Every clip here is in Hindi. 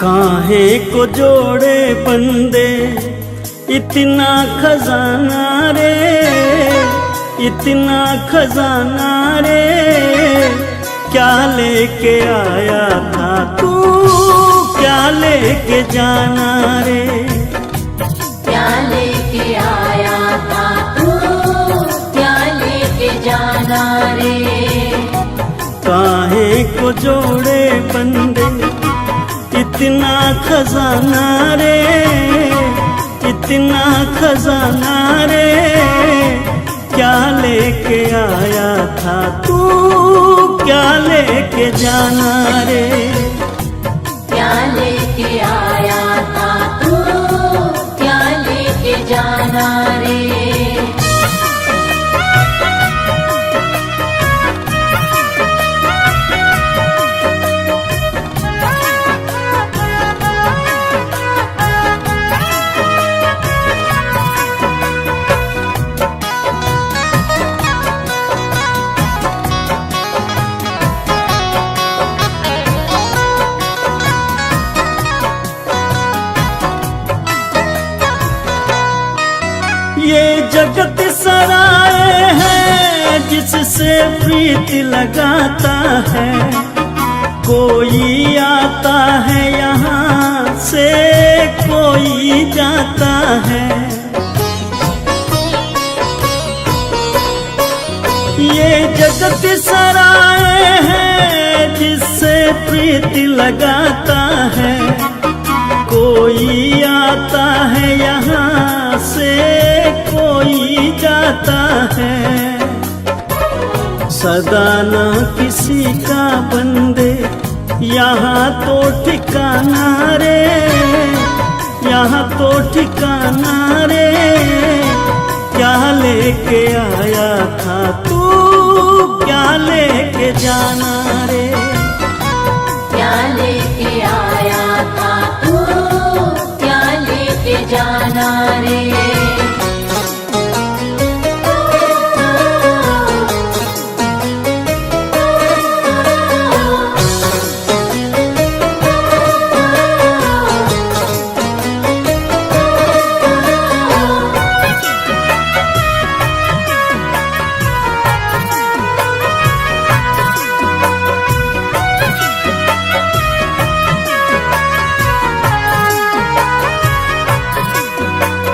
काहे को जोड़े बंदे इतना खजाना रे, इतना खजाना रे, क्या लेके आया था तू, क्या लेके जाना रे, क्या लेके आया था तू, क्या लेके जाना रे। काहे को जोड़े बंदे इतना खजाना रे, इतना खजाना रे, क्या लेके आया था तू, क्या लेके जाना रे, क्या लेके आया था तू, क्या लेके जाना रे। ये जगत सराय है जिससे प्रीत लगाता है, कोई आता है यहाँ से कोई जाता है। ये जगत सराय है जिससे प्रीत लगाता है, कोई आता है यहाँ से कोई जाता है। सदा ना किसी का बंदे यहाँ तो ठिकाना रे, यहाँ तो ठिकाना रे, क्या लेके आया था तू, क्या लेके जाना रे, क्या लेके आया था तू, क्या लेके जाना रे।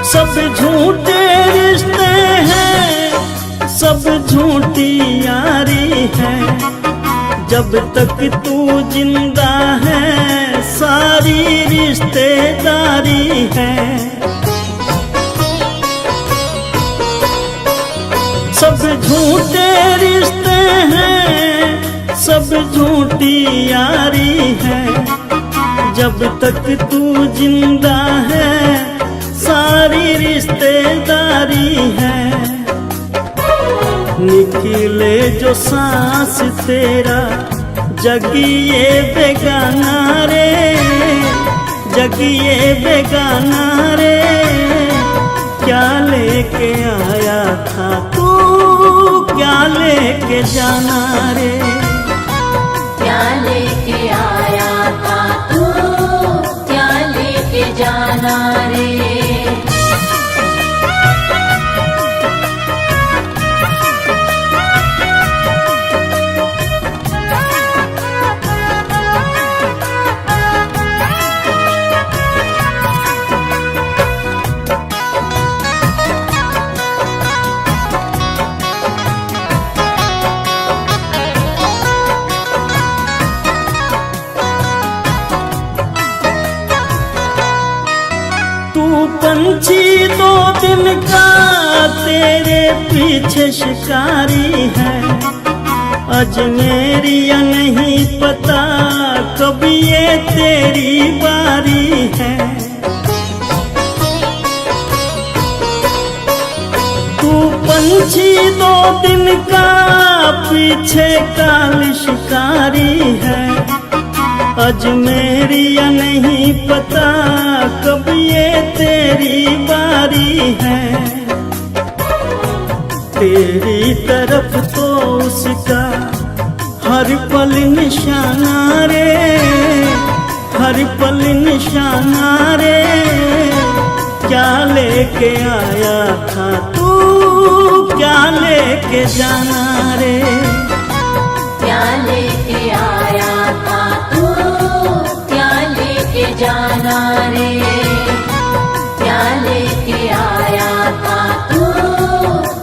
सब झूठे रिश्ते हैं, सब झूठी यारी है, जब तक तू जिंदा है सारी रिश्तेदारी है। सब झूठे रिश्ते हैं, सब झूठी यारी है, जब तक तू जिंदा है सारी रिश्तेदारी है। निकले जो सांस तेरा जगिए बेगाना रे, जगिए बेगाना रे, क्या लेके आया था तू, क्या लेके जाना रे, क्या लेके आया था तू, क्या लेके जाना रे। पंछी दो दिन का तेरे पीछे शिकारी है, अजमेरिया नहीं पता कब ये तेरी बारी है। तू पंछी दो दिन का पीछे काल शिकारी है, अजमेरिया नहीं पता कब ये तेरी बारी है। तेरी तरफ तो उसका हर पल निशाना रे, हर पल निशाना रे, क्या लेके आया था तू, क्या लेके जाना रे। क्या लेके आया था तू, क्या लेके जाना रे। क्या लेके आया था तू,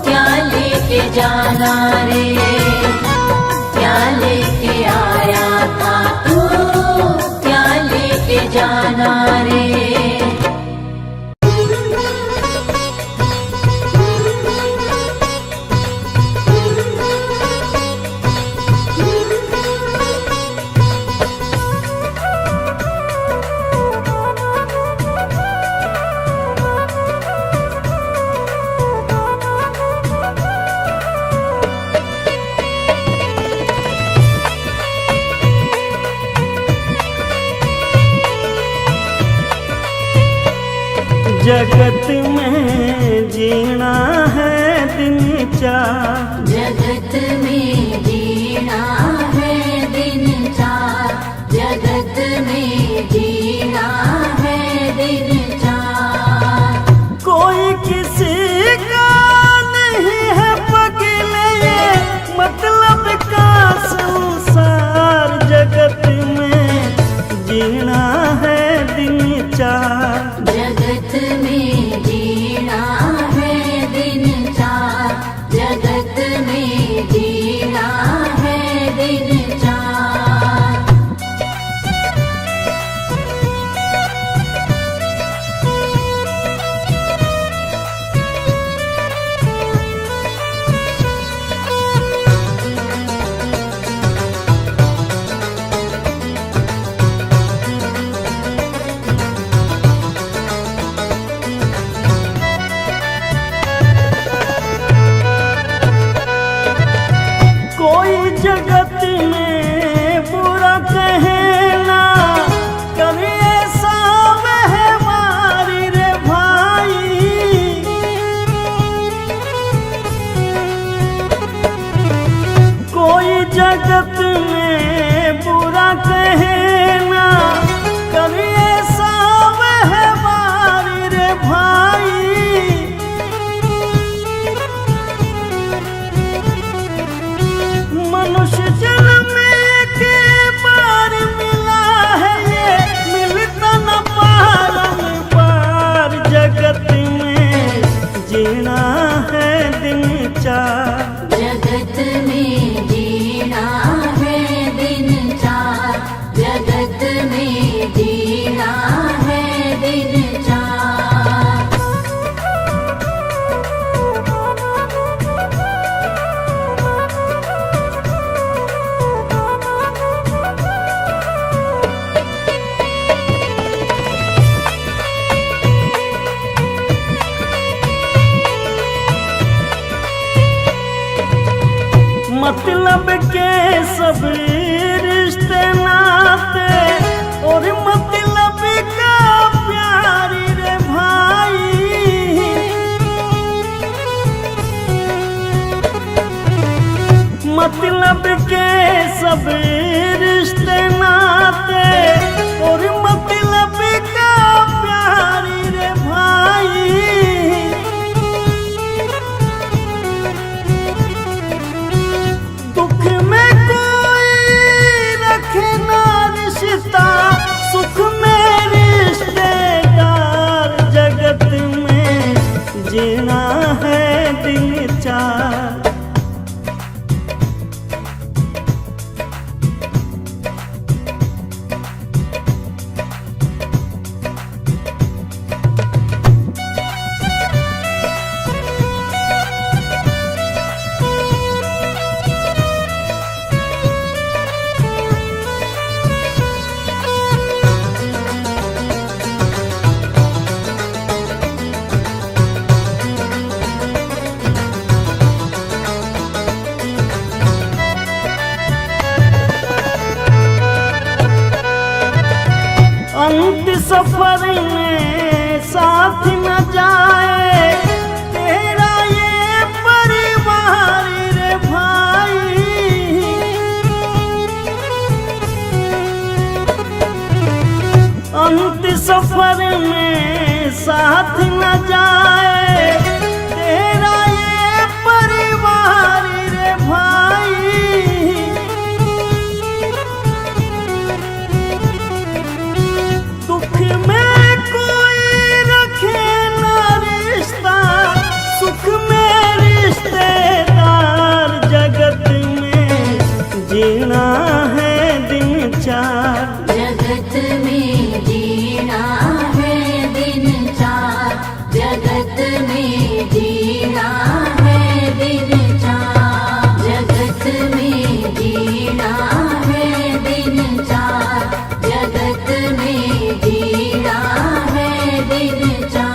क्या लेके जाना रे। क्या लेके आया था तू, क्या लेके जाना रे। जगत में जीना है दिन चार, जगत में जीना है दिन चार। जगत में जीना है दिन चार। कोई किसी का नहीं है पगले, मतलब का संसार। जगत में जीना है दिन चार, जगत में जीना है दिन चार। जगत में जीना है दिन चार। कोई जगत में बुरा कहना, कभी ऐसा व्यवहारी रे भाई। कोई जगत में बुरा कहना, कभी ऐसा व्यवहारी रे भाई। मनुष्य जन्म के बार मिला है ये, मिलता न पार। जगत में जीना है दिन चार, जगत में जीना है दिन चार। जगत में जीना है दिन चार। मतलब के सब रिश्ते नाते, और मतलब का प्यारी रे भाई। मतलब के सब रिश्ते नाते, और मतलब का प्यारी रे भाई। दुख में कोई रखे ना रिश्ता, सुख में रिश्तेदार। जगत में जीना है दिन चार, अंत सफर में साथ न जाए तेरा ये परिवार रे भाई। अंत सफर में साथ न जाए तेरा ये परिवार रे भाई। दुख में कोई रखे ना रिश्ता, सुख में रिश्तेदार, जगत में जीना है दिन चार। जगत में जीना है दिन चार, जगत में जीना है दिन चार, जगत में जीना है दिन चार, जगत में जीना है दिन चार।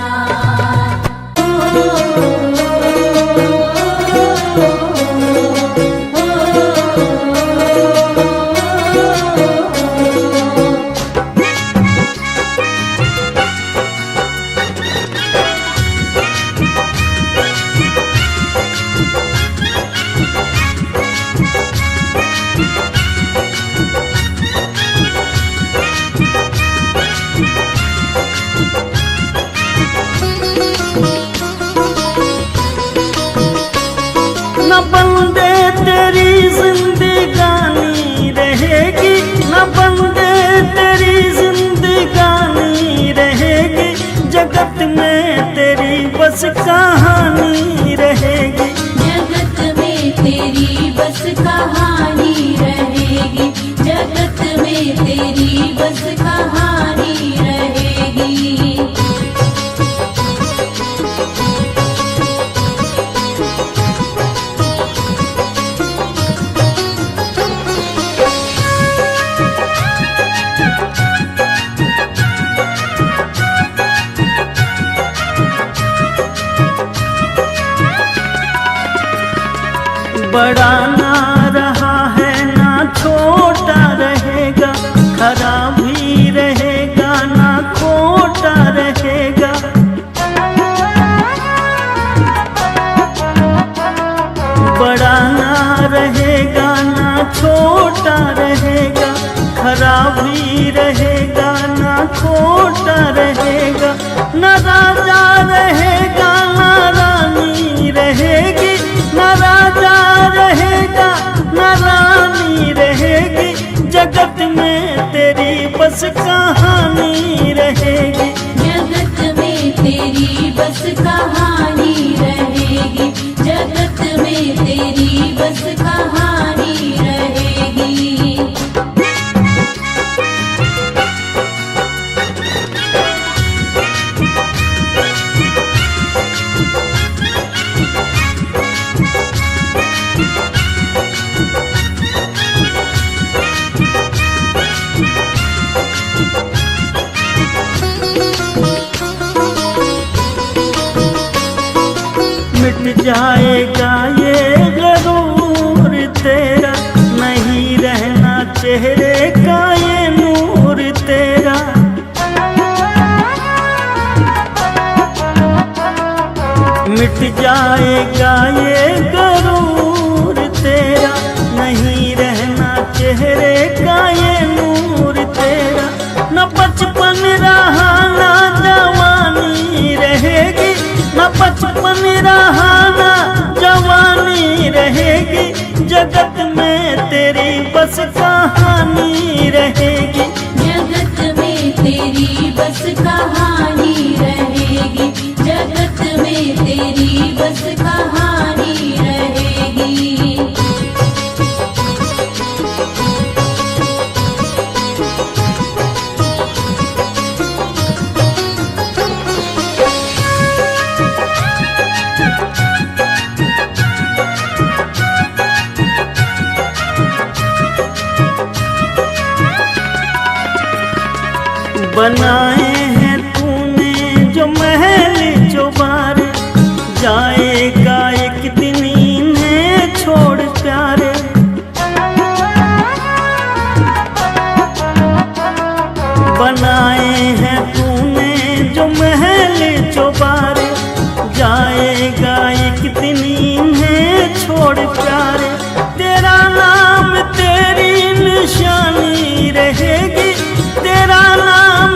न बंदे तेरी जिंदगानी रहेगी, न बंदे तेरी जिंदगानी रहेगी, जगत में तेरी बस कहानी रहेगी। जगत में तेरी बस कहानी रहेगी, जगत में तेरी बस कहानी रहेगी। बड़ा ना रहा है ना छोटा रहेगा, खरा भी रहेगा ना खोटा रहेगा। बड़ा ना रहेगा ना छोटा रहेगा, खरा भी रहेगा ना खोटा रहेगा। न राजा रहेगा ना रानी रहेगी, न राजा रहेगा न रानी रहेगी, जगत में तेरी बस कहानी रहेगी। जगत में तेरी बस कहानी रहेगी, जगत में तेरी बस कहानी रहेगी। मिट जाएगा ये गरूर तेरा, नहीं रहना चेहरे का ये नूर तेरा। मिट जाएगा ये गरूर तेरा, नहीं रहना चेहरे का ये नूर तेरा। न बचपन रहा ना जवानी रहेगी, न बचपन रहा ना जवानी रहेगी, जगत में तेरी बस कहानी रहेगी। जगत में तेरी बस कहानी रहेगी, जगत में तेरी बस कहानी रहेगी। बनाए हैं तूने जो महल चौबारे, जाएगा एक दिन इन्हें छोड़ प्यारे। बनाए हैं तूने जो महल चौबारे, जाएगा एक दिन इन्हें छोड़ प्यारे। तेरा नाम तेरी निशानी रहेगी, तेरा नाम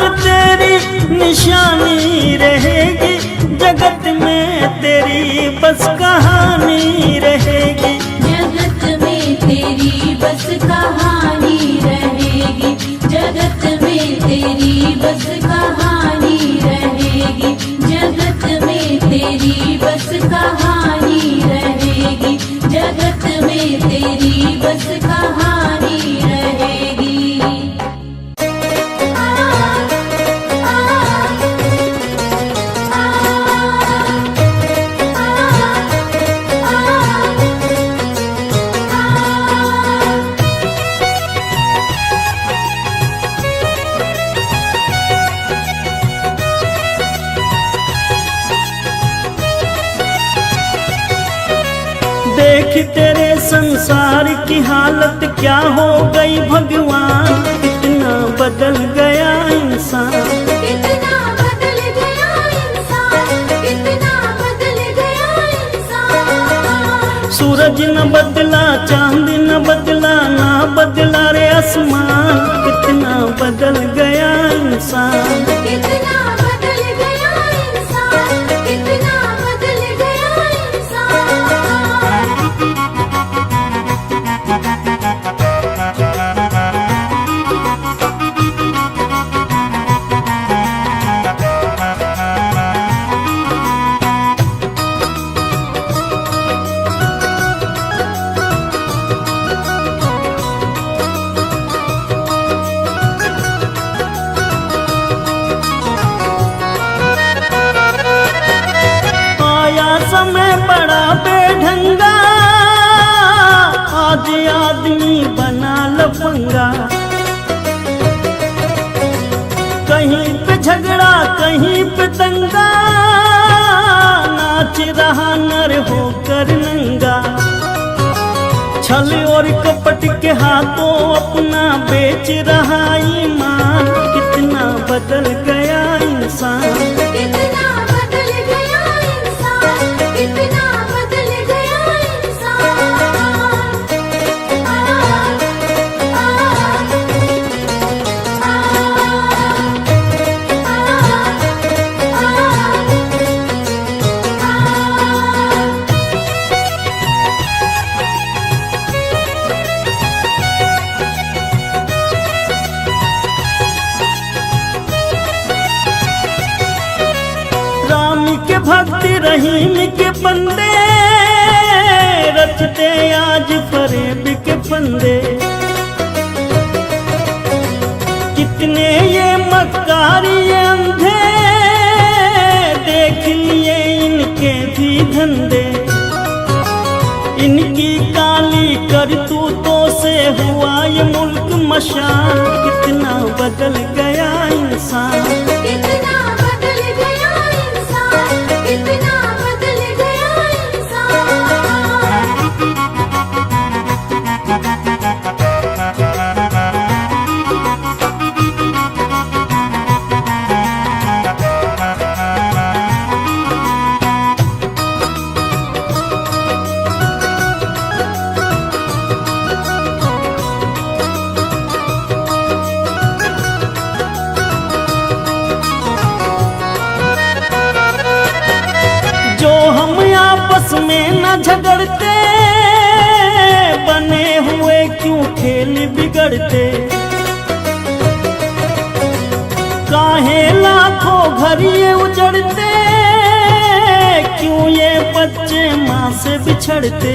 निशानी रहेगी, जगत में तेरी बस कहानी रहेगी। जगत में तेरी बस कहानी रहेगी, जगत में तेरी बस कहानी रहेगी, जगत में तेरी बस कहानी रहेगी, जगत में तेरी बस कहानी रहेगी। देख तेरे संसार की हालत क्या हो गई भगवान, कितना बदल गया इंसान। कितना बदल गया इंसान, कितना बदल गया इंसान। सूरज न बदला, चांद न बदला, ना बदला रे आसमान, कितना बदल गया इंसान। कितना बदल गया इंसान, कितना बदल गया इंसान। समय बड़ा बेढंगा, आज आदमी बना लफंगा। कहीं पे झगड़ा कहीं पे दंगा, नाच रहा नर होकर नंगा। छल और कपट के हाथों अपना बेच रहा ईमान, कितना बदल गया इंसान। कितना बदल गया इंसान, कितना बदल गया इंसान। राम के भक्ति रहीम के बंदे, रचते आज फरेब के फंदे। कितने ये मक्कारी ये अंधे, देख लिए इनके भी धंधे। इनकी काली करतूतों से हुआ ये मुल्क मशान, कितना बदल गया इंसान। कितना बदल गया इंसान, कितना बदल गया इंसान। जो हम आपस में न झगड़ते, बने हुए क्यों खेल बिगड़ते। काहे लाखों घर ये उजड़ते, क्यों ये बच्चे माँ से बिछड़ते।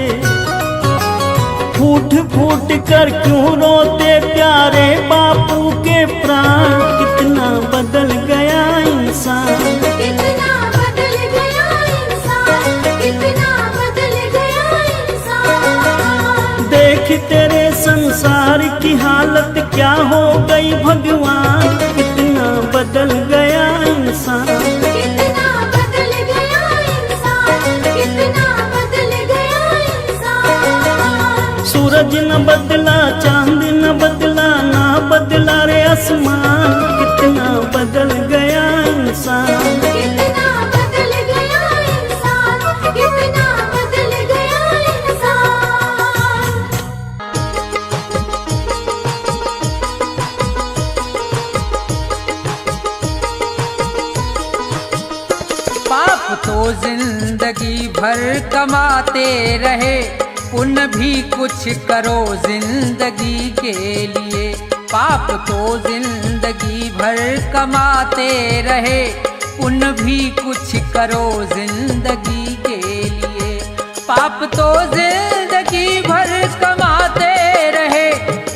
फूट फूट कर क्यों रोते प्यारे बापू के प्राण, कितना बदल गया इंसान। कितना बदल गया इंसान, कितना बदल गया इंसान। देख तेरे संसार की हालत क्या हो गई भगवान, कितना बदल गया इंसान। कितना बदल गया इंसान, कितना बदल गया इंसान। सूरज न बदला, चांद न बदला, ना बदला रे आसमान, कितना बदल गया इंसान। कितना बदल गया इंसान, कितना बदल गया इंसान। जिंदगी भर कमाते रहे, पुण्य भी कुछ करो जिंदगी के लिए। पाप तो जिंदगी भर कमाते रहे, पुण्य भी कुछ करो जिंदगी के लिए। पाप तो जिंदगी भर कमाते रहे,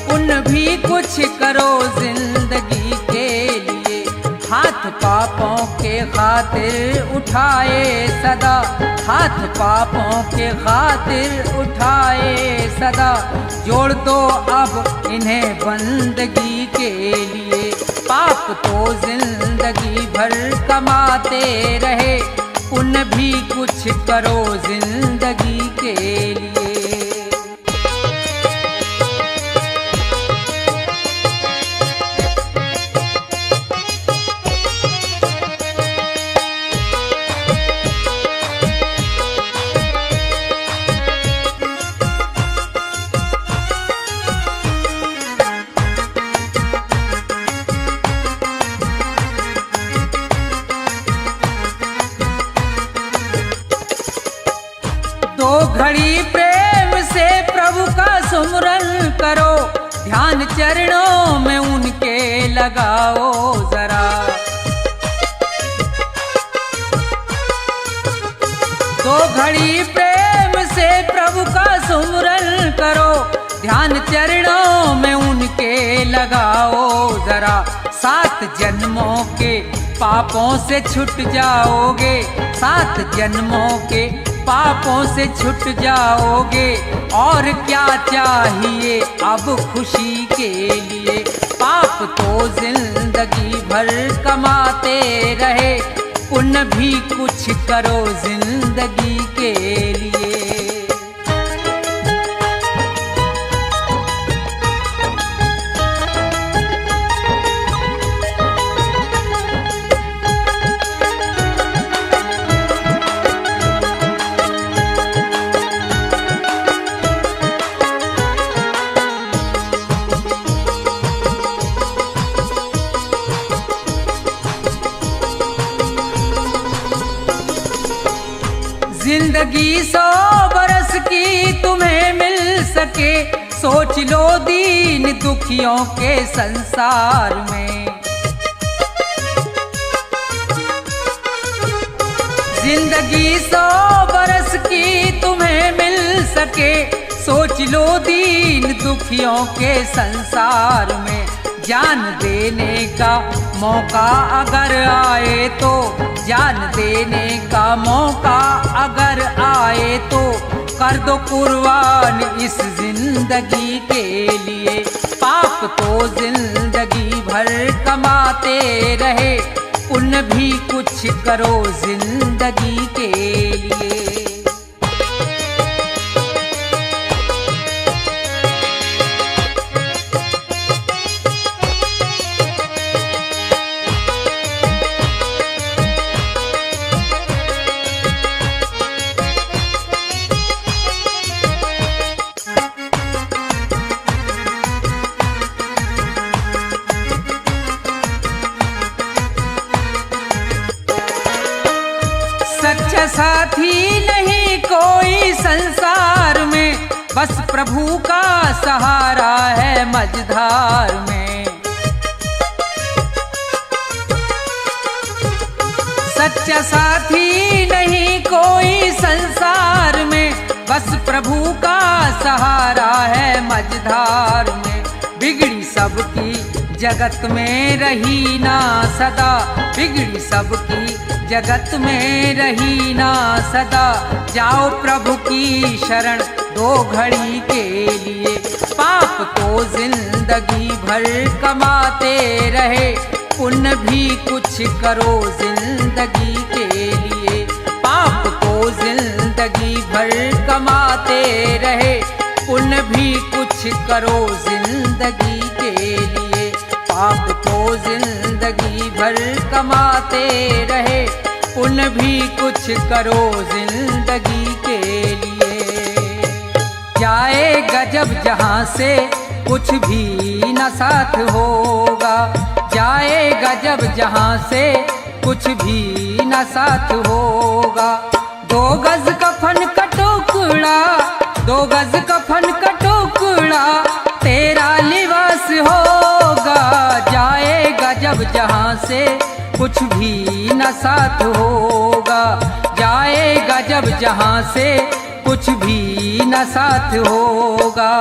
पुण्य भी कुछ करो जिंदगी के लिए। हाथ पापों के खातिर उठाए सदा, हाथ पापों के खातिर उठाए सदा, जोड़ दो अब इन्हें बंदगी के लिए। पाप तो जिंदगी भर कमाते रहे, पुण्य भी कुछ करो जिंदगी के लिए। दो घड़ी प्रेम से प्रभु का सुमरन करो, ध्यान चरणों में उनके लगाओ जरा। दो घड़ी प्रेम से प्रभु का सुमरन करो, ध्यान चरणों में उनके लगाओ जरा। 7 जन्मों के पापों से छूट जाओगे, 7 जन्मों के पापों से छूट जाओगे। और क्या चाहिए अब खुशी के लिए। पाप तो जिंदगी भर कमाते रहे, पुण्य भी कुछ करो जिंदगी के लिए। जिंदगी 100 बरस की तुम्हें मिल सके, सोच लो दीन दुखियों के संसार में। जिंदगी 100 बरस की तुम्हें मिल सके, सोच लो दीन दुखियों के संसार में। जान देने का मौका अगर आए तो, जान देने का मौका अगर आए तो, कर दो कुर्बान इस जिंदगी के लिए। पाप तो जिंदगी भर कमाते रहे, पुण्य भी कुछ करो जिंदगी के लिए। सच्चा साथी नहीं कोई संसार में, बस प्रभु का सहारा है मझधार में। सच्चा साथी नहीं कोई संसार में, बस प्रभु का सहारा है मझधार में। बिगड़ी सबकी जगत में रही ना सदा, बिगड़ी सबकी जगत में रही ना सदा। जाओ प्रभु की शरण 2 घड़ी के लिए। पाप तो जिंदगी भर कमाते रहे, पुण्य भी कुछ करो जिंदगी के लिए। पाप तो जिंदगी भर कमाते रहे, पुण्य भी कुछ करो जिंदगी के लिए। पाप तो जिंदगी भर कमाते रहे, पुण्य भी कुछ करो जिंदगी के लिए। जाएगा जब जहाँ से कुछ भी न साथ होगा, जाएगा जब जहाँ से कुछ भी न साथ होगा। 2 गज कफन का टुकड़ा, 2 गज कफन का टुकड़ा तेरा लिबास होगा। जाएगा जब जहां से कुछ भी न साथ होगा। जाएगा जब जहां से कुछ भी न साथ होगा।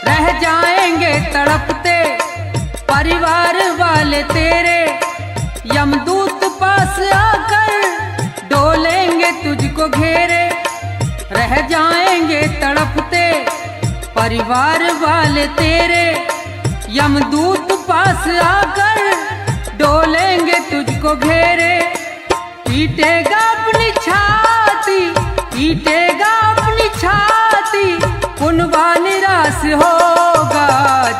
रह जाएंगे तड़पते परिवार वाले तेरे, यमदूत पास आकर डोलेंगे तुझको घेरे। रह जाएंगे तड़पते परिवार वाले तेरे, यमदूत पास आकर डोलेंगे तुझको घेरे। पीटेगा अपनी छाती, पीटेगा अपनी छाती, कुनबा निराश होगा।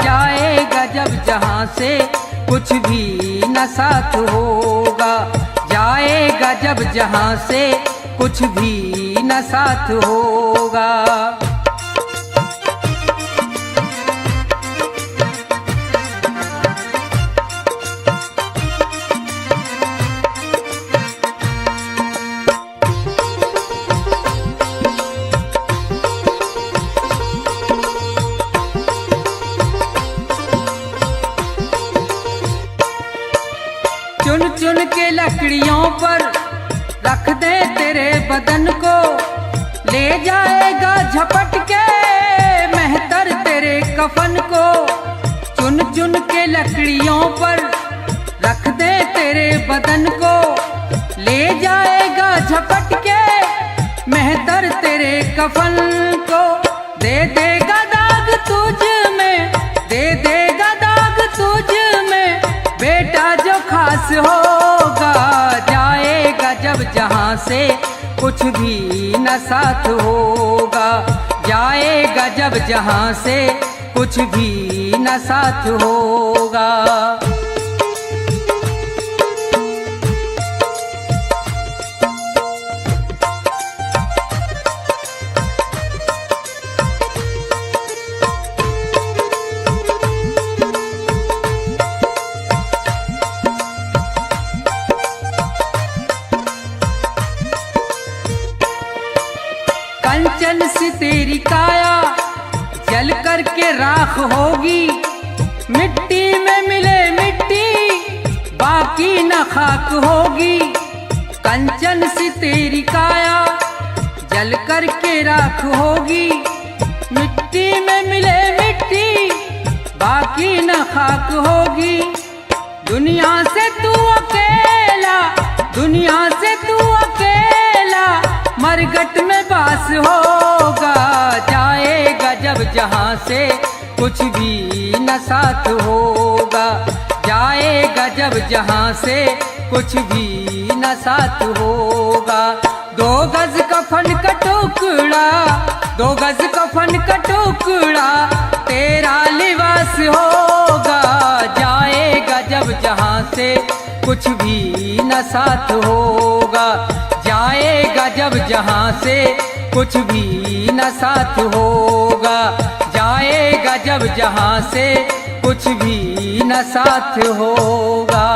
जाएगा जब जहां से कुछ भी न साथ होगा। जाएगा जब जहां से कुछ भी न साथ होगा। चुन चुन के लकड़ियों पर रख दे तेरे बदन को, ले जाएगा झपट के मेहतर तेरे कफन को। चुन चुन के लकड़ियों पर रख दे तेरे बदन को, ले जाएगा झपट के मेहतर तेरे कफन को। दे देगा दाग तुझ में, दे देगा दाग तुझ में, बेटा जो खास होगा। जाएगा जब जहां से कुछ भी न साथ होगा। जाएगा जब जहां से कुछ भी न साथ होगा। कंचन सी तेरी काया जल करके राख होगी। मिट्टी में मिले मिट्टी बाकी न खाक होगी। कंचन सी तेरी काया जल करके राख होगी। मिट्टी में मिले मिट्टी बाकी न खाक होगी। दुनिया से तू अकेला, दुनिया से तू अकेला मरघट में बास होगा। जाएगा जब जहां से कुछ भी न साथ होगा। जाएगा जब जहां से कुछ भी न साथ होगा। 2 गज कफन का टुकड़ा, 2 गज कफन का टुकड़ा तेरा लिबास होगा। जाएगा जब जहां से कुछ भी न साथ होगा। जाएगा जब जहां से कुछ भी न साथ होगा। जाएगा जब जहां से कुछ भी न साथ होगा।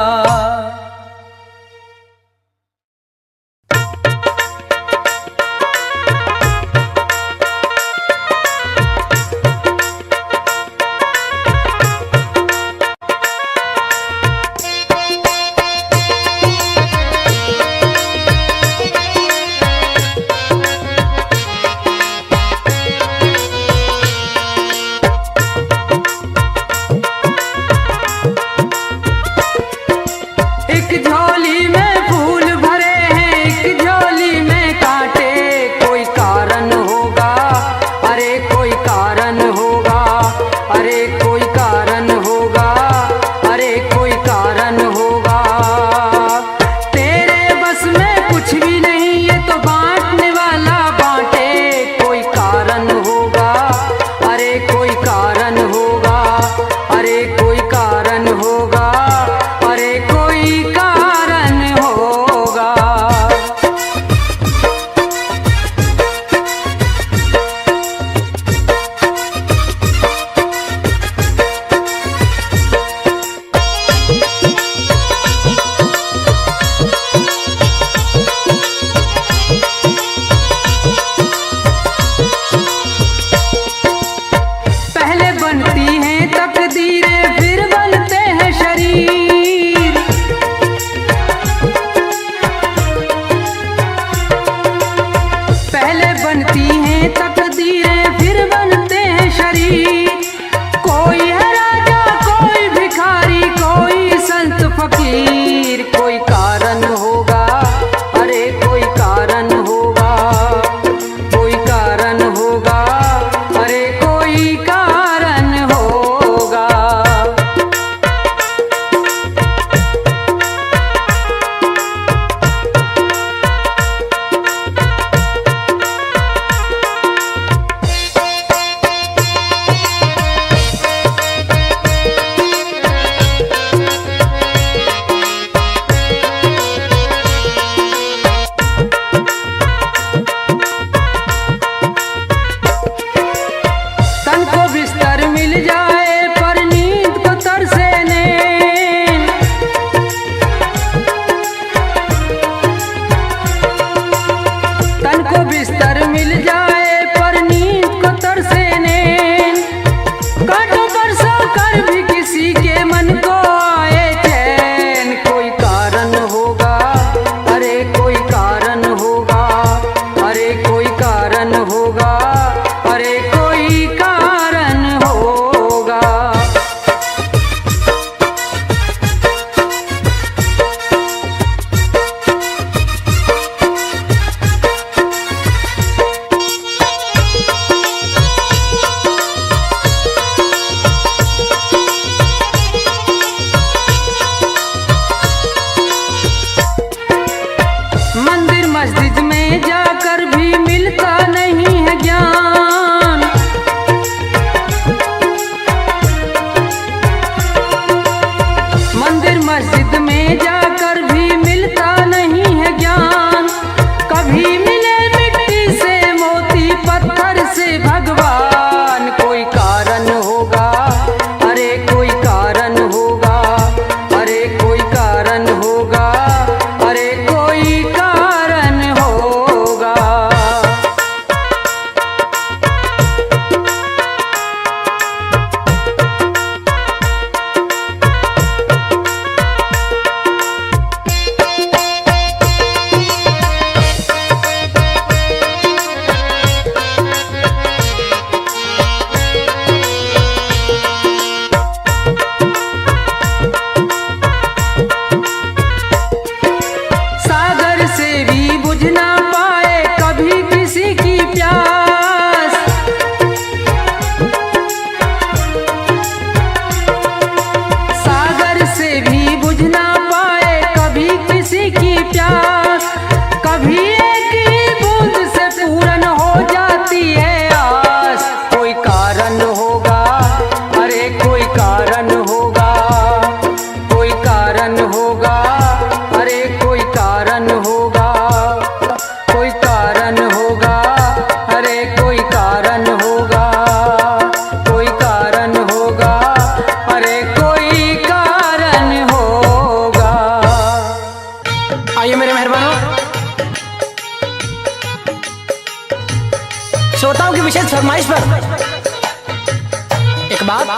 बात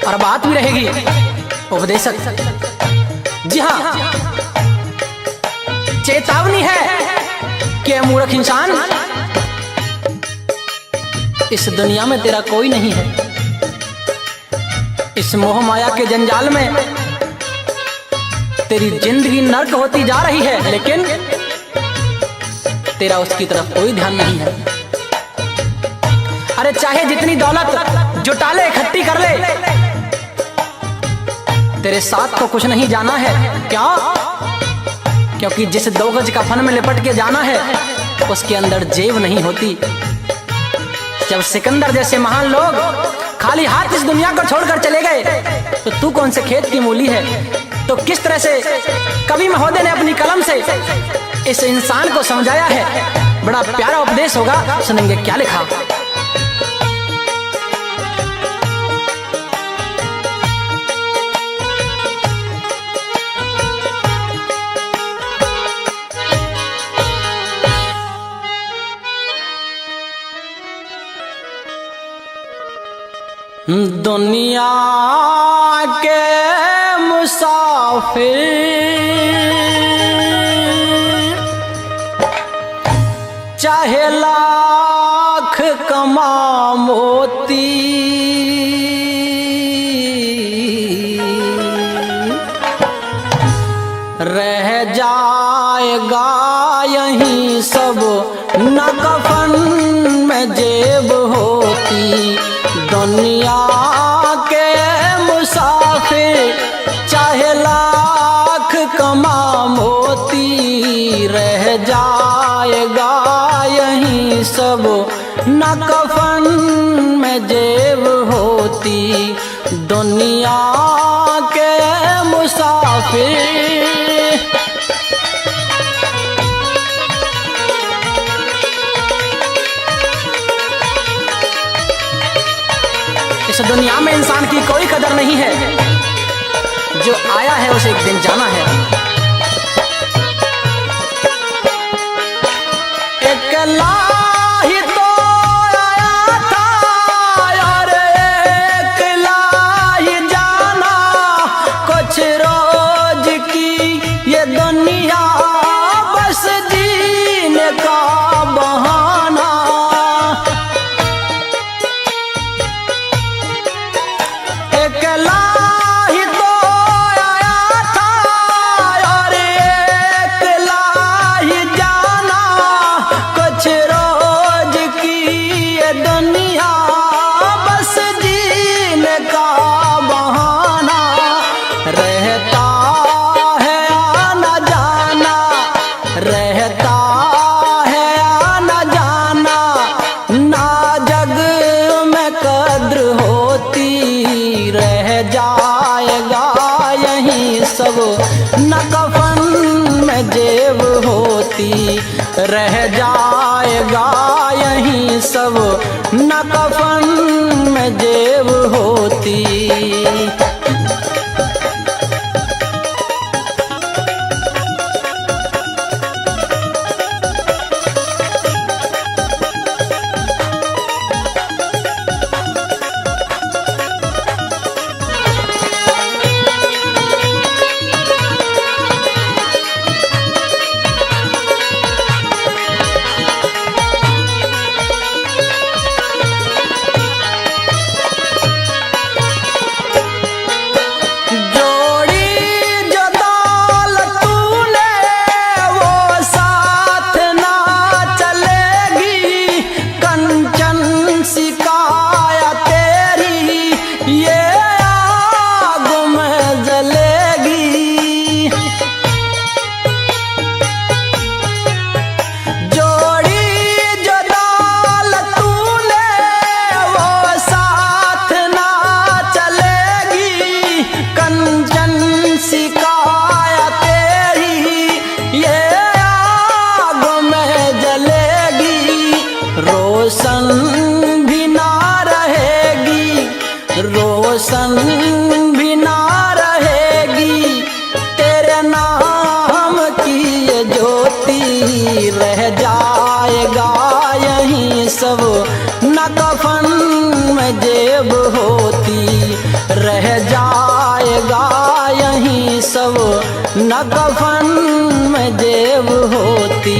और बात भी रहेगी उपदेशक। जी हाँ, चेतावनी है कि मूर्ख इंसान, इस दुनिया में तेरा कोई नहीं है। इस मोह माया के जंजाल में तेरी जिंदगी नर्क होती जा रही है, लेकिन तेरा उसकी तरफ कोई ध्यान नहीं है। अरे चाहे जितनी दौलत जुटा ले, इकट्ठी कर ले, तेरे साथ तो कुछ नहीं जाना है। क्या? क्योंकि जिस 2 गज कफन में लिपट के जाना है उसके अंदर जेब नहीं होती। जब सिकंदर जैसे महान लोग खाली हाथ इस दुनिया को छोड़कर चले गए, तो तू कौन से खेत की मूली है? तो किस तरह से कवि महोदय ने अपनी कलम से इस इंसान को समझाया है। बड़ा प्यारा उपदेश होगा, सुनेंगे क्या लिखा। दुनिया के मुसाफिर चाहे लाख कमा मोती, रह जाएगा यहीं सब न कफन में जेब होती। दुनिया के मुसाफिर चाहे लाख कमा मोती, रह जाएगा यहीं सब न कफन में जेब होती। दुनिया के मुसाफिर। इस दुनिया में इंसान की कोई कदर नहीं है, जो आया है उसे एक दिन जाना है। अकेला ही तो आया था और अकेला ही जाना, कुछ रोज की ये दुनिया बस जीने का बहाना। अकेला ही तो आया था और अकेला ही जाना, कुछ रोज की ये दुनिया बस जीने का बहाना। रहता है आना जाना, रहता है आना जाना, ना जग में कद्र होती। रह जाएगा यहीं सब न कफन में जेब होती। रह जाएगा यहीं सब न कफन में जेब होती। न कफन में जेब होती।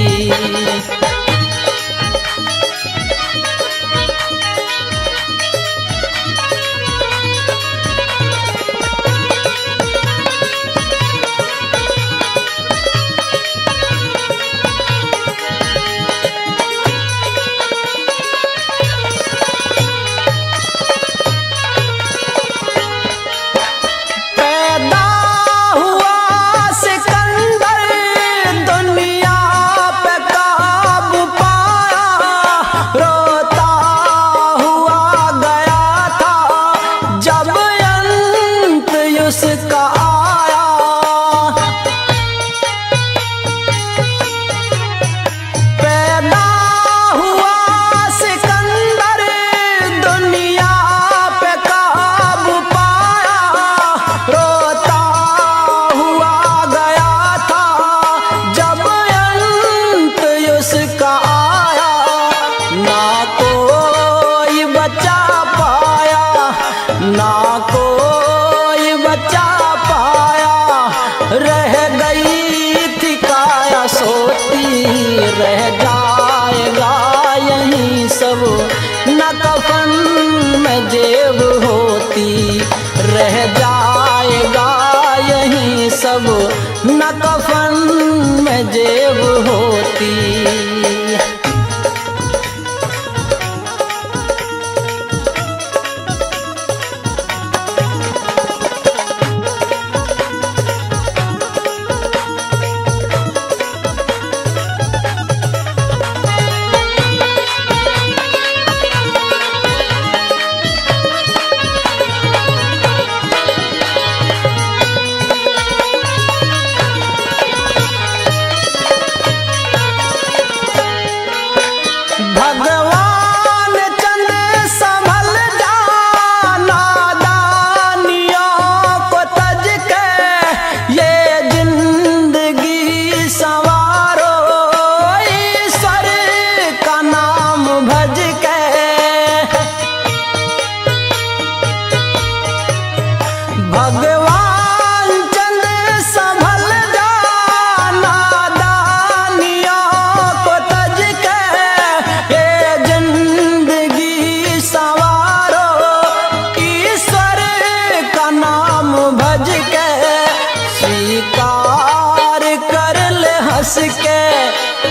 रह जाएगा यही सब न कफन में जेब होती। रह जाएगा यही सब न कफन में जेब होती।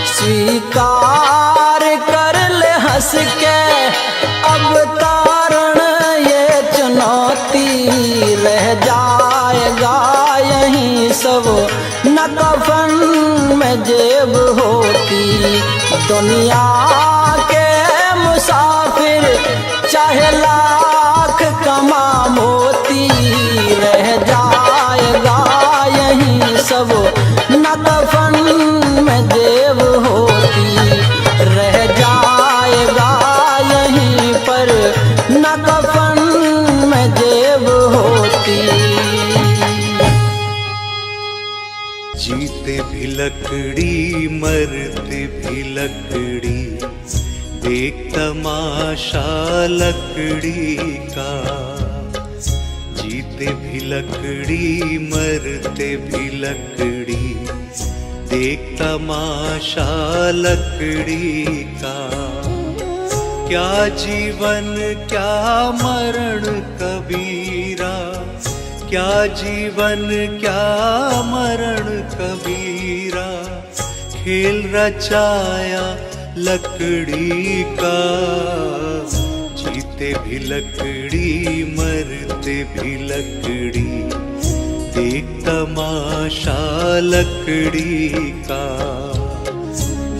स्वीकार कर ले हंस के अब तारण ये चुनौती। रह जाएगा यही सब न कफन में जेब होती। दुनिया के मुसाफिर चाहे लाख कमा मोती। रह जाएगा यही सब न कफन में जेब होती। रह जाएगा यहीं पर न कफन में जेब होती। जीते भी लकड़ी मरते भी लकड़ी, देख तमाशा लकड़ी का। जीते भी लकड़ी मरते भी लकड़ी, देख तमाशा लकड़ी का। क्या जीवन क्या मरण कबीरा, क्या जीवन क्या मरण कबीरा। खेल रचाया लकड़ी का। जीते भी लकड़ी मरते भी लकड़ी, देख तमाशा लकड़ी का।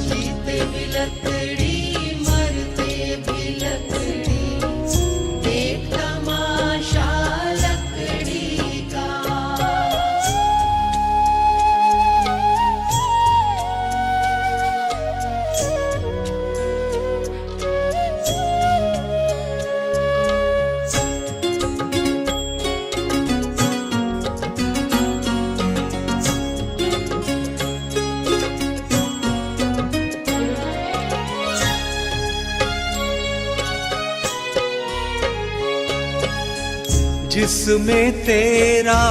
जीते भी लकड़ी मरते भी लकड़ी, देख तमाशा लकड़ी का। जिसमें तेरा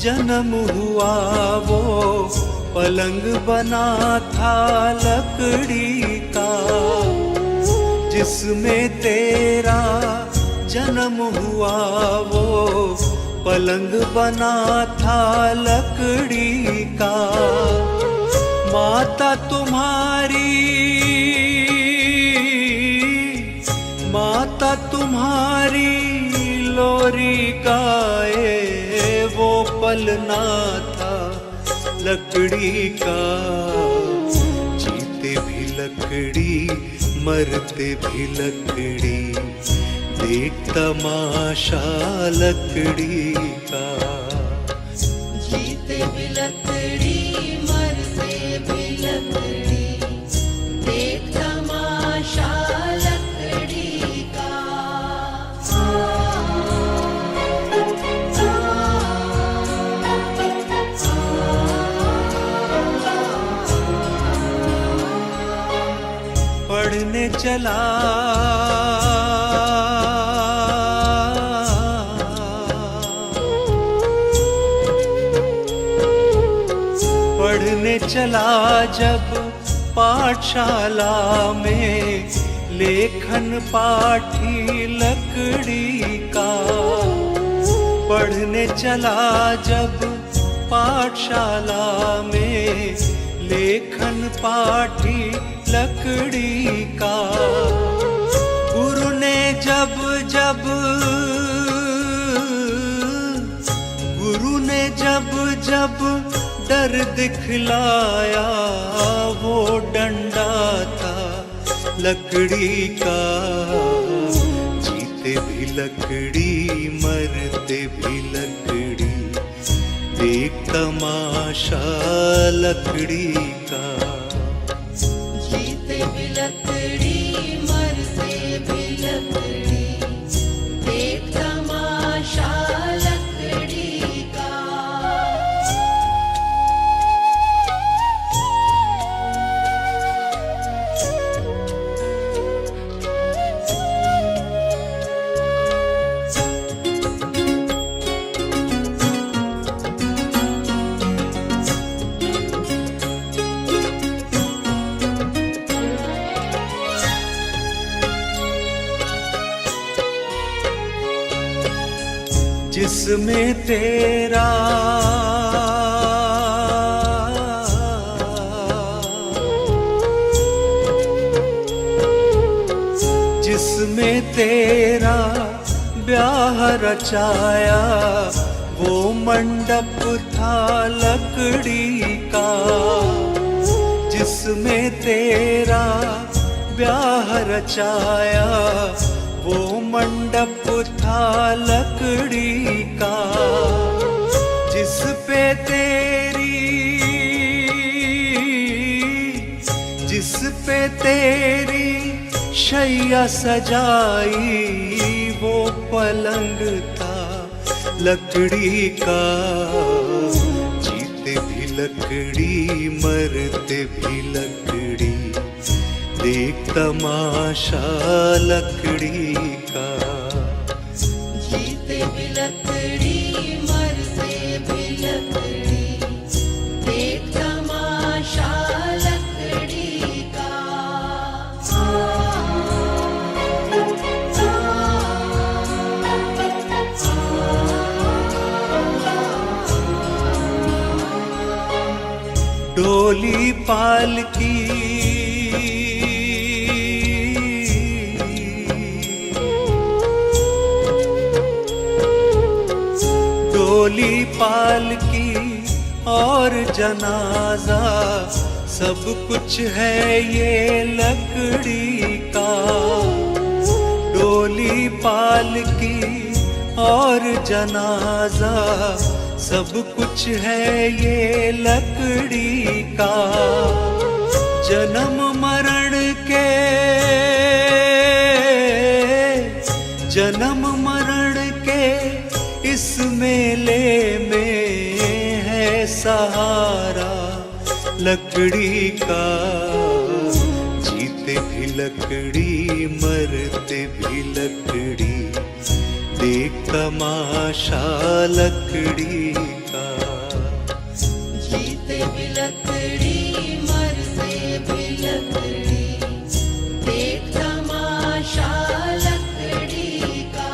जन्म हुआ वो पलंग बना था लकड़ी का, जिसमें तेरा जन्म हुआ वो पलंग बना था लकड़ी का। माता तुम्हारी लोरी गाए वो पलना था लकड़ी का। जीते भी लकड़ी मरते भी लकड़ी, देख तमाशा लकड़ी का। जीते भी लकड़ी मरते भी लकड़ी, देख तमाशा लकड़ी का। पढ़ने चला जब पाठशाला में, लेखन पाठी लकड़ी का। पढ़ने चला जब पाठशाला में, लेखन पाठी लकड़ी का। गुरु ने जब डर दिखलाया वो डंडा था लकड़ी का। जीते भी लकड़ी मरते भी लकड़ी, देख तमाशा लकड़ी का। जीते भी लकड़ी मरते भी लकड़ी, देख तमाशा लकड़ी का। जिसमें तेरा ब्याह रचाया वो मंडप था लकड़ी का। जिसमें तेरा ब्याह रचाया वो मंडप था लकड़ी का। जिस पे तेरी शैया सजाई वो पलंग था लकड़ी का। जीते भी लकड़ी मरते भी लकड़ी, देख तमाशा लकड़ी का। जीते भी लकड़ी मरते भी लकड़ी, देख तमाशा लकड़ी का। डोली पालकी और जनाजा सब कुछ है ये लकड़ी का। डोली पालकी और जनाजा सब कुछ है ये लकड़ी का। जन्म मरण के इस मेले में है सहारा लकड़ी का। जीते भी लकड़ी मरते भी लकड़ी, देख तमाशा लकड़ी का। भी लकड़ी मरते भी लकड़ी देख तमाशा लकड़ी का।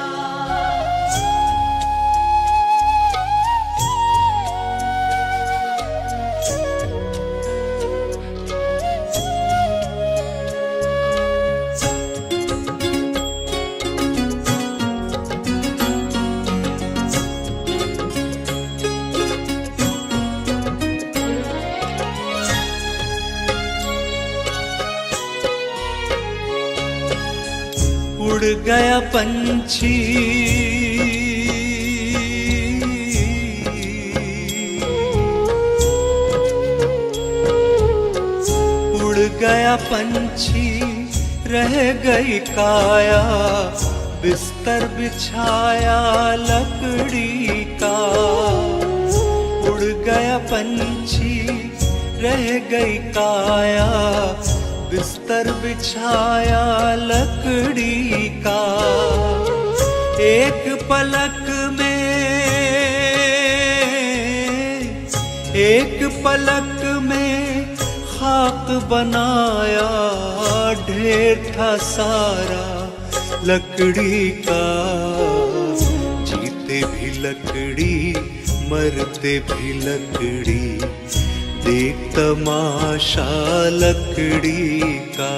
उड़ गया पंछी उड़ गया पंछी रह गई काया बिस्तर बिछाया लकड़ी का। उड़ गया पंछी रह गई काया बिस्तर बिछाया लकड़ी का। एक पलक में खाक बनाया ढेर था सारा लकड़ी का। जीते भी लकड़ी मरते भी लकड़ी देख तमाशा लकड़ी का।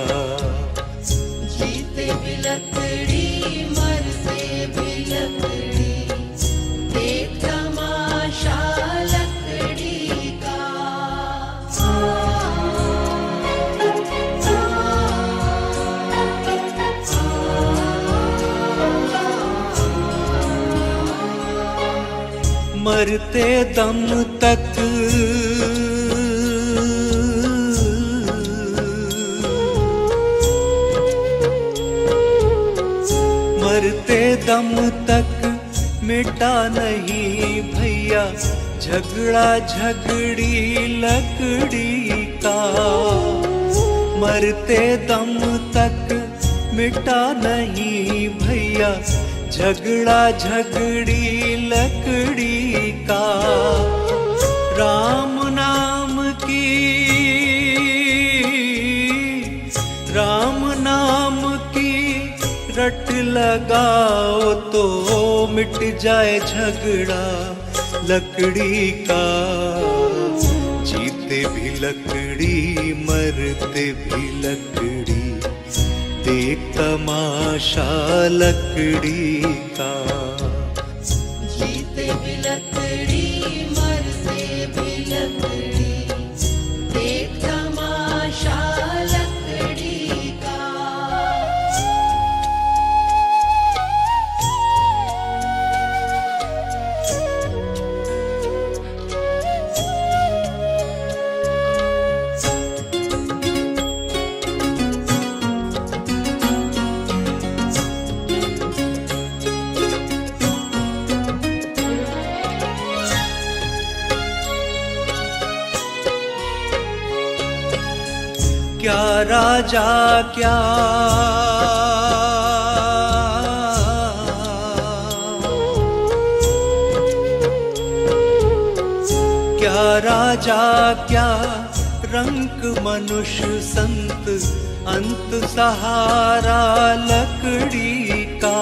जीते भी लकड़ी मरते भी लकड़ी देख तमाशा लकड़ी का। मरते दम तक मरते दम तक मिटा नहीं भैया झगड़ा झगड़ी लकड़ी का। मरते दम तक मिटा नहीं भैया झगड़ा झगड़ी लकड़ी का। राम नाम की रट लगाओ तो मिट जाए झगड़ा लकड़ी का। जीते भी लकड़ी मरते भी लकड़ी देख तमाशा लकड़ी का। जीते भी लकड़ी मरते भी लकड़ी देख तमाशा लकड़ी का। क्या राजा क्या राजा क्या रंग मनुष्य संत अंत सहारा लकड़ी का।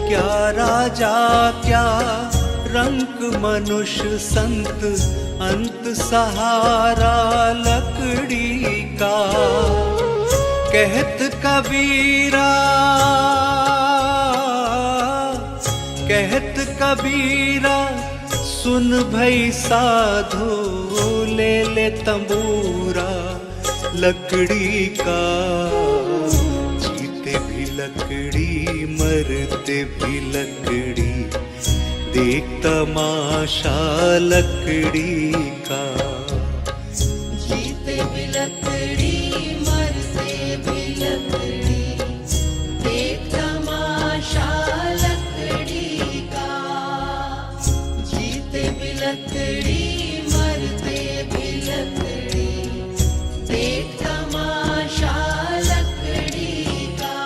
क्या राजा क्या रंग मनुष्य संत अंत सहारा लकड़ी का। कहत कबीरा सुन भई साधो ले ले तंबूरा लकड़ी का। जीते भी लकड़ी मरते भी लकड़ी देख तमाशा लकड़ी का। जीते भी लकड़ी मरते भी लकड़ी देख तमाशा लकड़ी का। जीते भी लकड़ी मरते भी लकड़ी देख तमाशा लकड़ी का।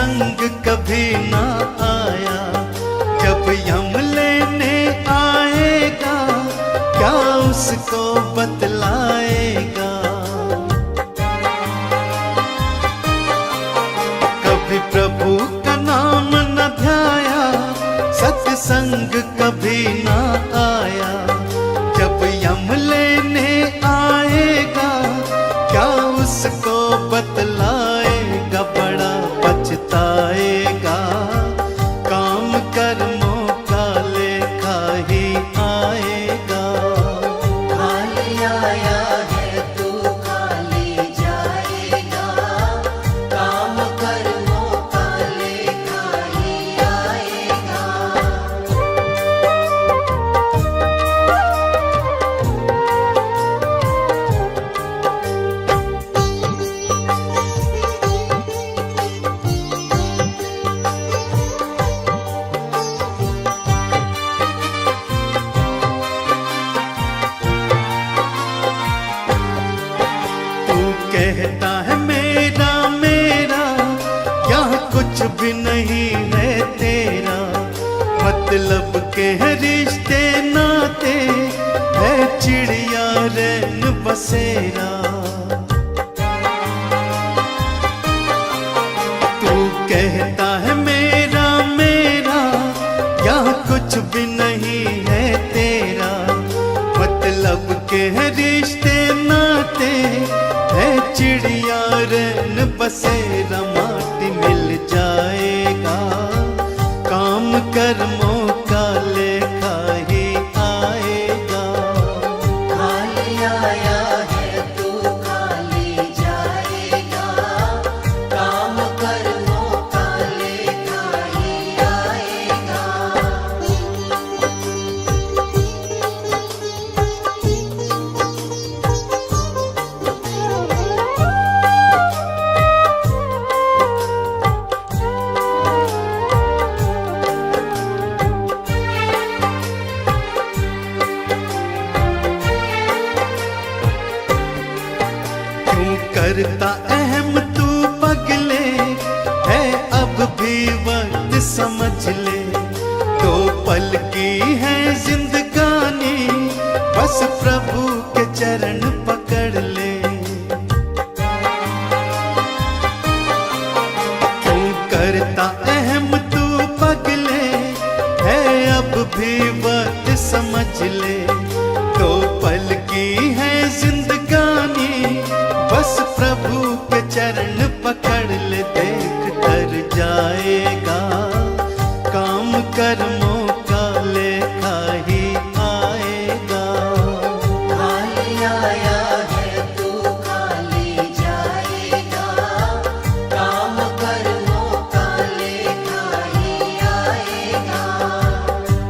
सत्संग कभी ना आया, जब यम लेने आएगा क्या उसको बतलाएगा। कभी प्रभु का नाम न ध्याया, सत्संग कभी ना आया, जब यम लेने आएगा क्या उसको बतलाएगा। बड़ा पछताएगा, काम कर्मों का लेखा ही आएगा। खाली आया है तू खाली जाएगा, काम कर्मों का लेखा ही आएगा। तू कहता है मेरा मेरा, यहाँ कुछ भी नहीं है तेरा। मतलब के है रिश्ते नाते, है चिड़िया रैन बसेरा। तू कहता है मेरा मेरा, यहाँ कुछ भी नहीं है तेरा। मतलब के है रिश्ते नाते, है चिड़िया रैन बसेरा। माटी मिल जाएगा, काम कर्मों का लेखा ही आएगा। खाली आया है तू खाली जाएगा, काम कर्मों का लेखा ही आएगा। क्यों करता अहम तू पगले, है अब भी वक्त समझ ले। दो पल की है जिंदगानी, बस प्रभु के चरण पकड़ ले। क्यों करता अहम तू पगले, है अब भी वक्त समझ ले। दो पल की है जिंदगानी, बस प्रभु के चरण पकड़ ले। देख कर जाएगा, काम कर्मों का लेखा ही आएगा। खाली आया है तू खाली जाएगा, काम कर्मों का लेखा ही आएगा।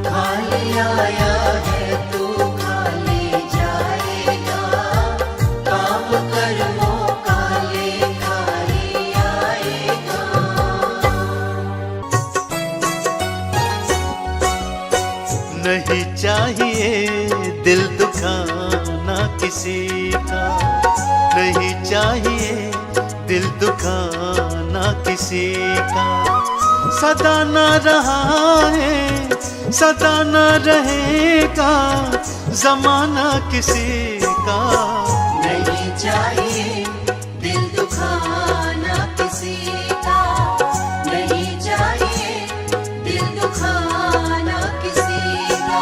खाली आया है तू खाली जाएगा, काम कर्मों का लेखा ही आएगा। नहीं चाहिए दिल दुखाना किसी का, नहीं चाहिए दिल दुखाना किसी का। सदा न रहा है, सदा न रहेगा जमाना किसी का। नहीं चाहिए दिल दुखाना किसी का, नहीं चाहिए दिल दुखाना किसी का।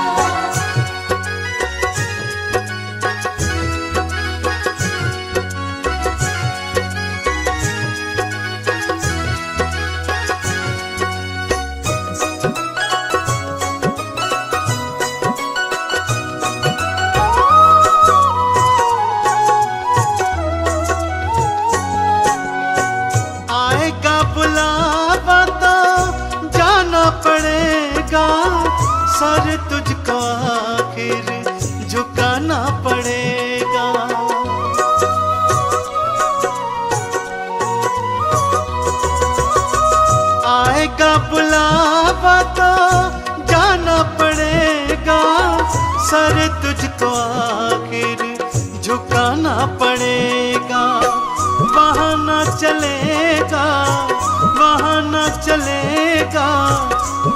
आएगा बुलावा तो जाना पड़ेगा, सर तुझको आखिर झुकाना पड़ेगा। आएगा बुलावा तो जाना पड़ेगा, सर तुझको आखिर झुकाना पड़ेगा। वहाँ न चलेगा, वहाँ न चलेगा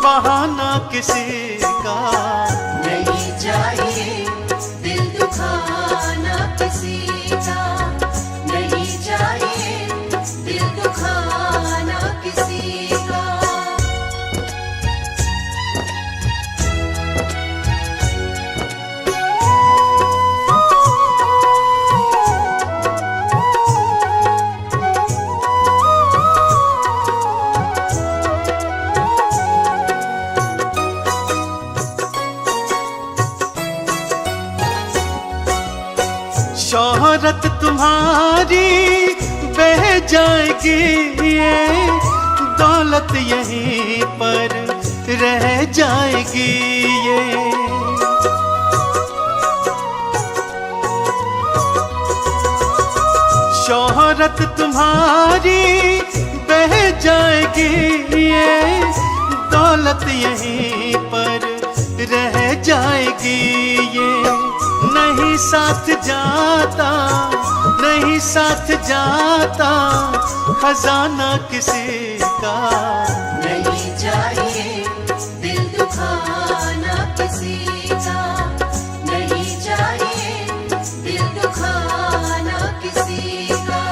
बहाना किसी का। नहीं चाहिए दिल दुखाना किसी का, नहीं चाहिए दिल दुखाना किसी का। शोहरत तुम्हारी बह जाएगी, ये दौलत यहीं पर रह जाएगी। ये शोहरत तुम्हारी बह जाएगी, ये दौलत यहीं पर रह जाएगी। ये नहीं साथ जाता, नहीं साथ जाता खजाना किसी का। नहीं चाहिए दिल दुखाना किसी का, नहीं चाहिए दिल दुखाना किसी का।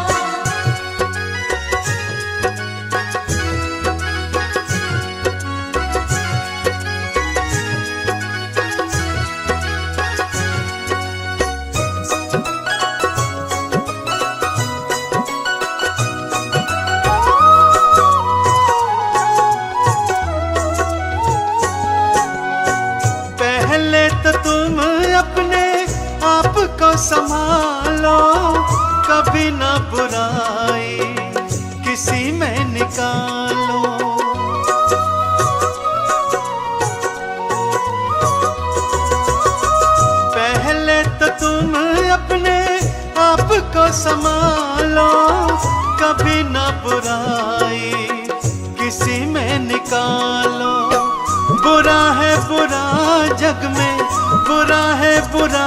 पहले तो तुम अपने आप को संभालो, कभी ना बुराई किसी में निकालो। पहले तो तुम अपने आप को संभालो, कभी ना बुराई किसी में निकालो। बुरा है बुरा जग में, बुरा है बुरा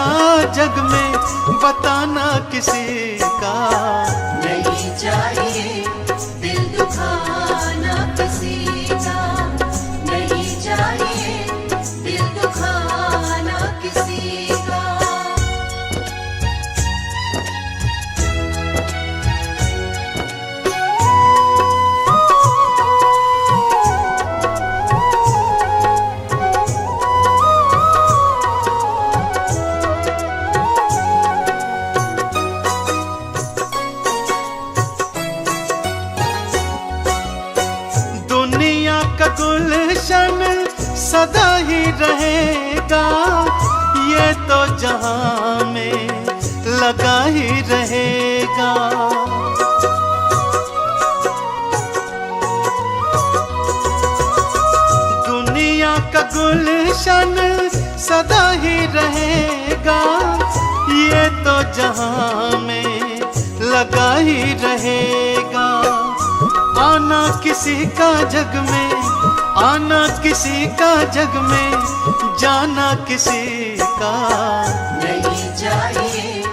जग में बताना किसी का। नहीं चाहिए दिल दुखाना किसी का, नहीं चाहिए दिल दुखाना किसी का। दुनिया का गुलशन सदा ही रहेगा, ये तो जहां में लगा ही रहेगा। दुनिया का गुलशन सदा ही रहेगा, ये तो जहां में लगा ही रहेगा। आना किसी का जग में, आना किसी का जग में, जाना किसी का। नहीं चाहिए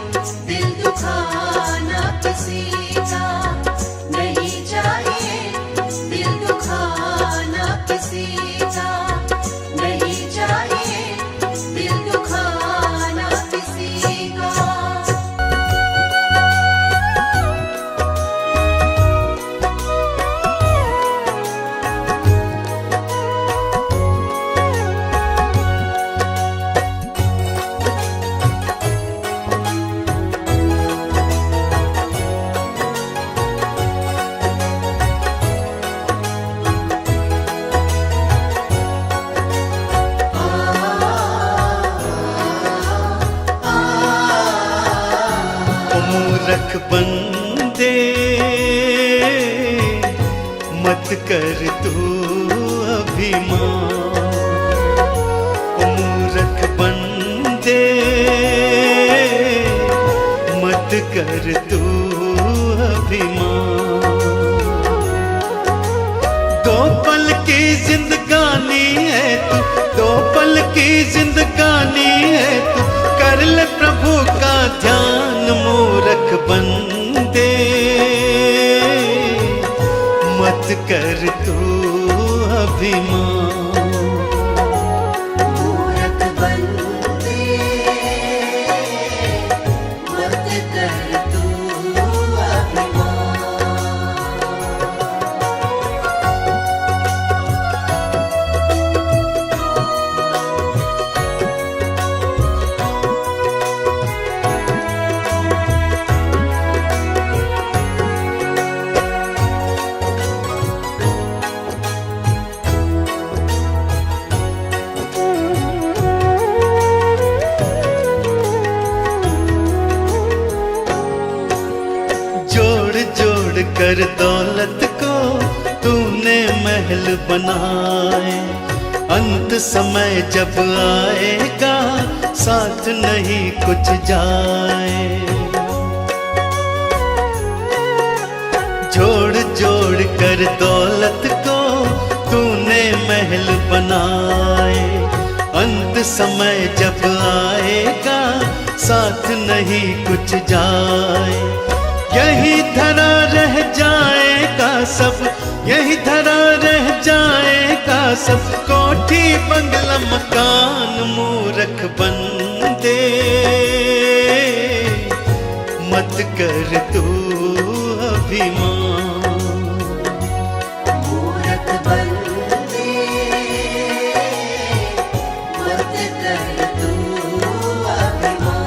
दिल दुखाना किसी का, नहीं चाहिए दिल दुखाना किसी का, नहीं चाहिए दिल दुखाना किसी का। मूरख बंदे मत कर तू अभिमान। ओ मूरख बंदे मत कर तू अभिमान। दो पल की जिंदगानी है तू, दो पल की जिंदगानी है तू, कर ले प्रभु का ध्यान मूरख बंदे। कर दौलत को तूने महल बनाए, अंत समय जब आएगा साथ नहीं कुछ जाए। जोड़ जोड़ कर दौलत को तूने महल बनाए, अंत समय जब आएगा साथ नहीं कुछ जाए। यही धरा रह जाएगा सब, यही धरा रह जाएगा सब, कोठी बंगला मकान मूर्ख बंदे। मत कर तू अभिमान, मूर्ख बंदे मत कर तू अभिमान।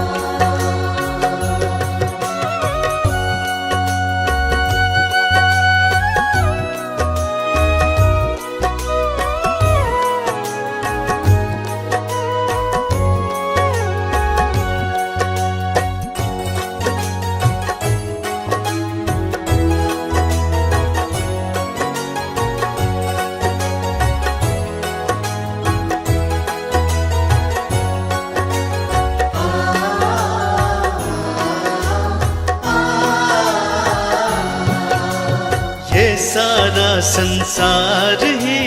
ये सारा संसार ही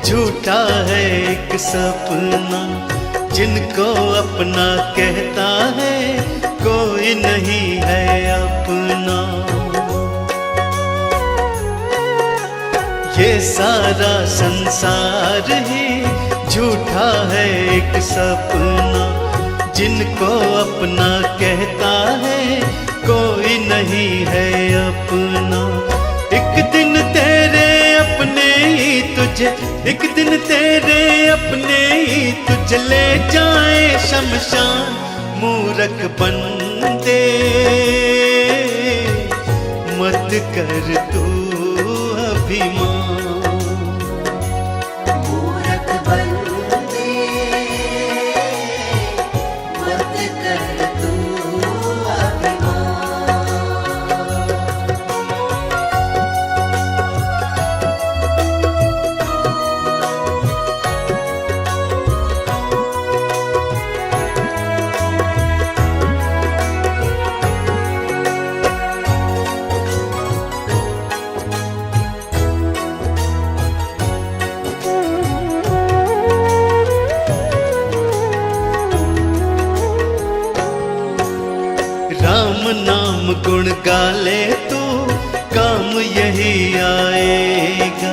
झूठा है एक सपना, जिनको अपना कहता है कोई नहीं है अपना। ये सारा संसार ही झूठा है एक सपना, जिनको अपना कहता है कोई नहीं है अपना। एक दिन तेरे अपने ही तुझे, एक दिन तेरे अपने ही तुझे ले जाए शमशान, मूर्ख बंदे। मत कर तू अभिमान, मूर्ख बंदे मत कर तू अभिमान। राम नाम गुण गाले तो काम यही आएगा,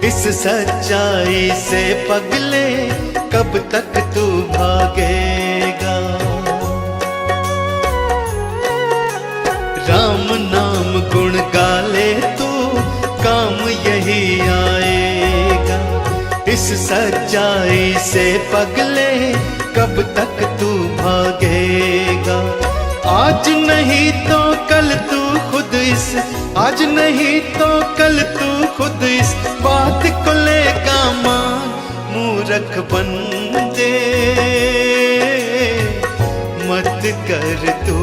इस सच्चाई से पगले कब तक तू भागेगा। राम नाम गुण गाले तो काम यही आएगा, इस सच्चाई से पगले कब तक तू भागेगा। आज नहीं तो कल तू खुद इस, आज नहीं तो कल तू खुद इस बात को लेगा मान, मूर्ख बंदे। मत कर तू